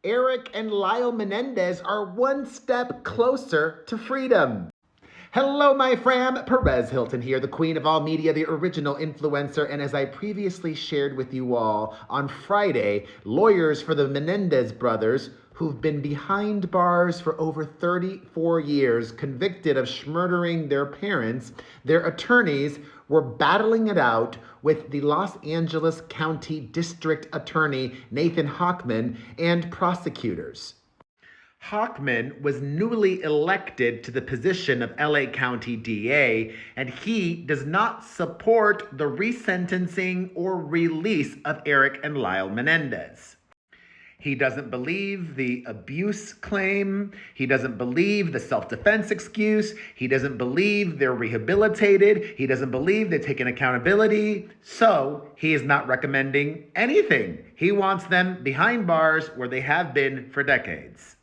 Erik and Lyle Menendez are one step closer to freedom. Hello, my fam. Perez Hilton here, the queen of all media, the original influencer. And as I previously shared with you all, on Friday, lawyers for the Menendez brothers, who've been behind bars for over 34 years, convicted of murdering their parents, their attorneys were battling it out with the Los Angeles County District Attorney, Nathan Hochman, and prosecutors. Hochman was newly elected to the position of LA County DA, and he does not support the resentencing or release of Erik and Lyle Menendez. He doesn't believe the abuse claim. He doesn't believe the self-defense excuse. He doesn't believe they're rehabilitated. He doesn't believe they've taken accountability. So he is not recommending anything. He wants them behind bars where they have been for decades.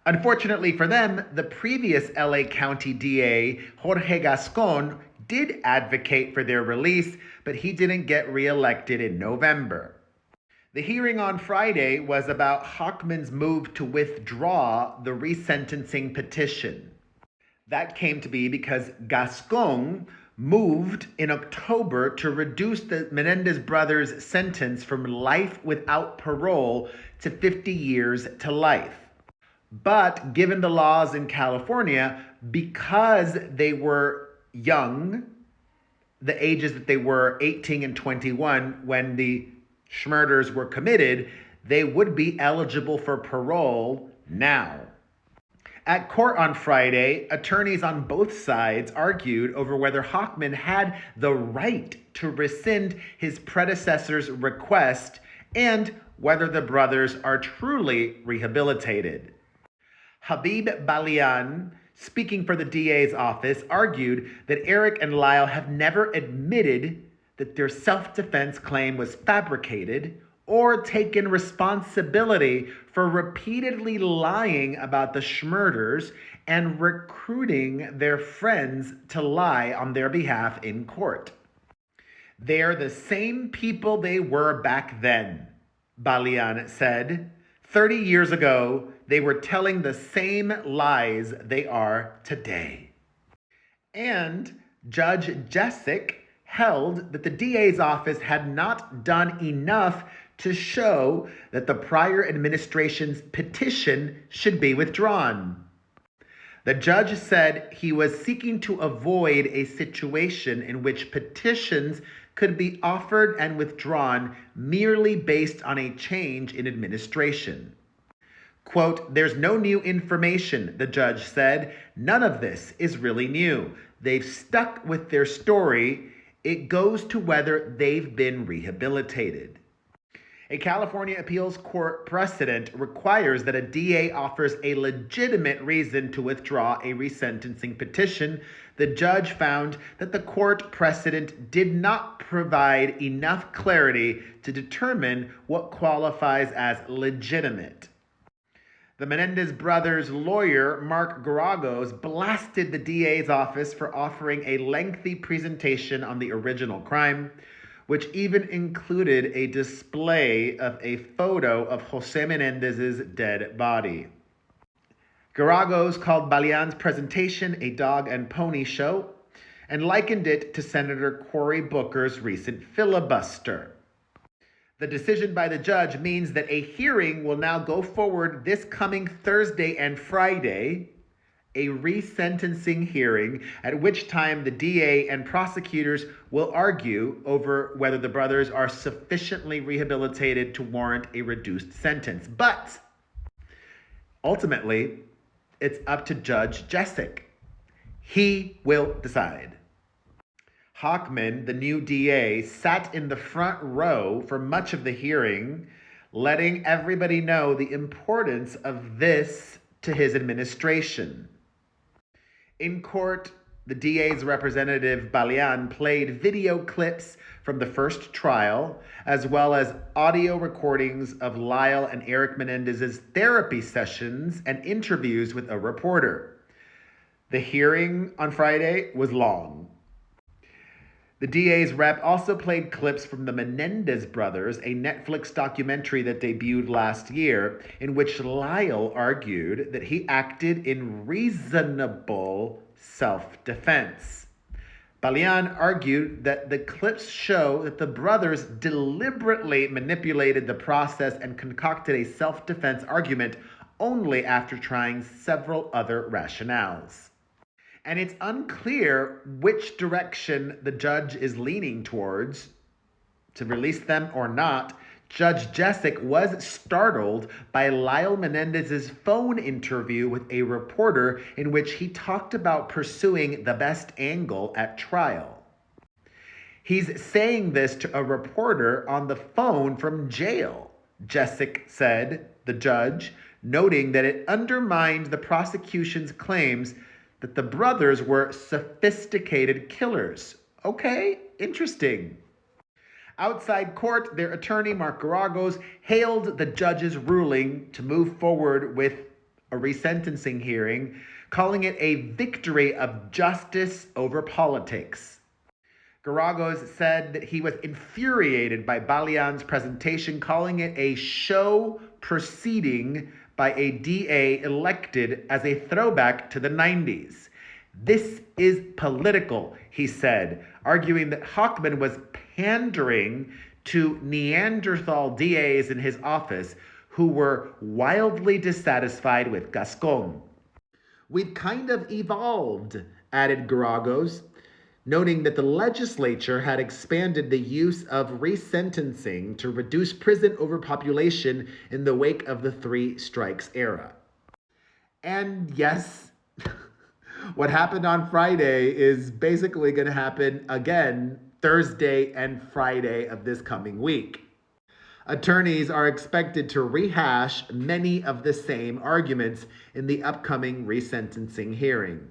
Unfortunately for them, the previous LA County DA, Jorge Gascon, did advocate for their release, but he didn't get reelected in November. The hearing on Friday was about Hochman's move to withdraw the resentencing petition. That came to be because Gascon moved in October to reduce the Menendez brothers' sentence from life without parole to 50 years to life. But given the laws in California, because they were young, the ages that they were 18 and 21 when the murders were committed, they would be eligible for parole now. At court on Friday, attorneys on both sides argued over whether Hochman had the right to rescind his predecessor's request and whether the brothers are truly rehabilitated. Habib Balian, speaking for the DA's office, argued that Erik and Lyle have never admitted that their self-defense claim was fabricated or taken responsibility for repeatedly lying about the murders and recruiting their friends to lie on their behalf in court. They're the same people they were back then, Balian said. 30 years ago, they were telling the same lies they are today. And Judge Jessic held that the DA's office had not done enough to show that the prior administration's petition should be withdrawn. The judge said he was seeking to avoid a situation in which petitions could be offered and withdrawn merely based on a change in administration. Quote, "There's no new information," the judge said. "None of this is really new. They've stuck with their story. It goes to whether they've been rehabilitated." A California appeals court precedent requires that a DA offers a legitimate reason to withdraw a resentencing petition. The judge found that the court precedent did not provide enough clarity to determine what qualifies as legitimate. The Menendez brothers' lawyer, Mark Garagos, blasted the DA's office for offering a lengthy presentation on the original crime, which even included a display of a photo of Jose Menendez's dead body. Garagos called Balian's presentation a dog and pony show and likened it to Senator Cory Booker's recent filibuster. The decision by the judge means that a hearing will now go forward this coming Thursday and Friday, a resentencing hearing at which time the DA and prosecutors will argue over whether the brothers are sufficiently rehabilitated to warrant a reduced sentence. But ultimately, it's up to Judge Jessic. He will decide. Hochman, the new DA, sat in the front row for much of the hearing, letting everybody know the importance of this to his administration. In court, the DA's representative, Balian, played video clips from the first trial, as well as audio recordings of Lyle and Erik Menendez's therapy sessions and interviews with a reporter. The hearing on Friday was long. The DA's rep also played clips from the Menendez brothers, a Netflix documentary that debuted last year, in which Lyle argued that he acted in reasonable self-defense. Balian argued that the clips show that the brothers deliberately manipulated the process and concocted a self-defense argument only after trying several other rationales. And it's unclear which direction the judge is leaning towards, to release them or not. Judge Jessic was startled by Lyle Menendez's phone interview with a reporter in which he talked about pursuing the best angle at trial. He's saying this to a reporter on the phone from jail, Jessic said, the judge, noting that it undermined the prosecution's claims that the brothers were sophisticated killers. Okay, interesting. Outside court, their attorney, Mark Garagos, hailed the judge's ruling to move forward with a resentencing hearing, calling it a victory of justice over politics. Garagos said that he was infuriated by Balian's presentation, calling it a show proceeding by a DA elected as a throwback to the 90s. This is political, he said, arguing that Hochman was pandering to Neanderthal DAs in his office who were wildly dissatisfied with Gascon. We've kind of evolved, added Garagos, noting that the legislature had expanded the use of resentencing to reduce prison overpopulation in the wake of the Three Strikes era. And yes, what happened on Friday is basically going to happen again Thursday and Friday of this coming week. Attorneys are expected to rehash many of the same arguments in the upcoming resentencing hearing.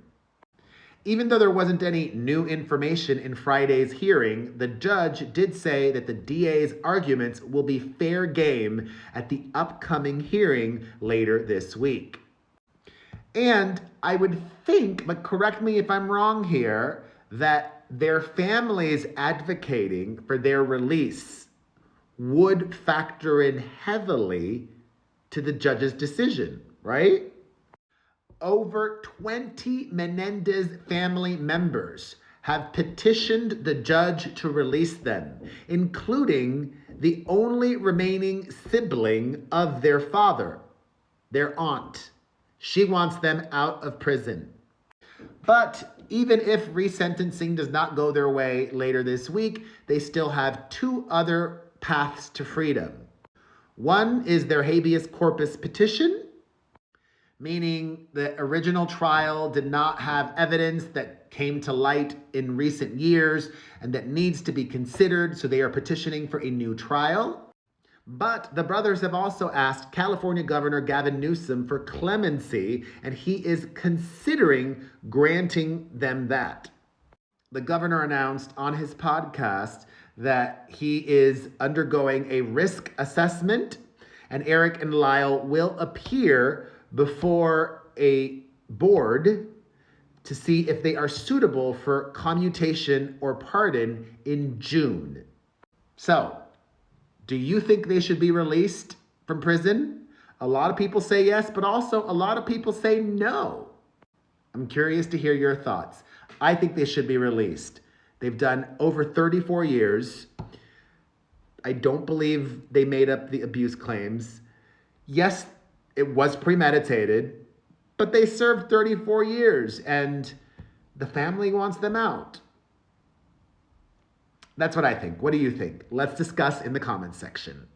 Even though there wasn't any new information in Friday's hearing, the judge did say that the DA's arguments will be fair game at the upcoming hearing later this week. And I would think, but correct me if I'm wrong here, that their families advocating for their release would factor in heavily to the judge's decision, right? Over 20 Menendez family members have petitioned the judge to release them, including the only remaining sibling of their father, their aunt. She wants them out of prison. But even if resentencing does not go their way later this week, they still have two other paths to freedom. One is their habeas corpus petition, meaning the original trial did not have evidence that came to light in recent years and that needs to be considered, so they are petitioning for a new trial. But the brothers have also asked California Governor Gavin Newsom for clemency, and he is considering granting them that. The governor announced on his podcast that he is undergoing a risk assessment, and Erik and Lyle will appear before a board to see if they are suitable for commutation or pardon in June. So, do you think they should be released from prison? A lot of people say yes, but also a lot of people say no. I'm curious to hear your thoughts. I think they should be released. They've done over 34 years. I don't believe they made up the abuse claims. Yes, it was premeditated, but they served 34 years and the family wants them out. That's what I think. What do you think? Let's discuss in the comments section.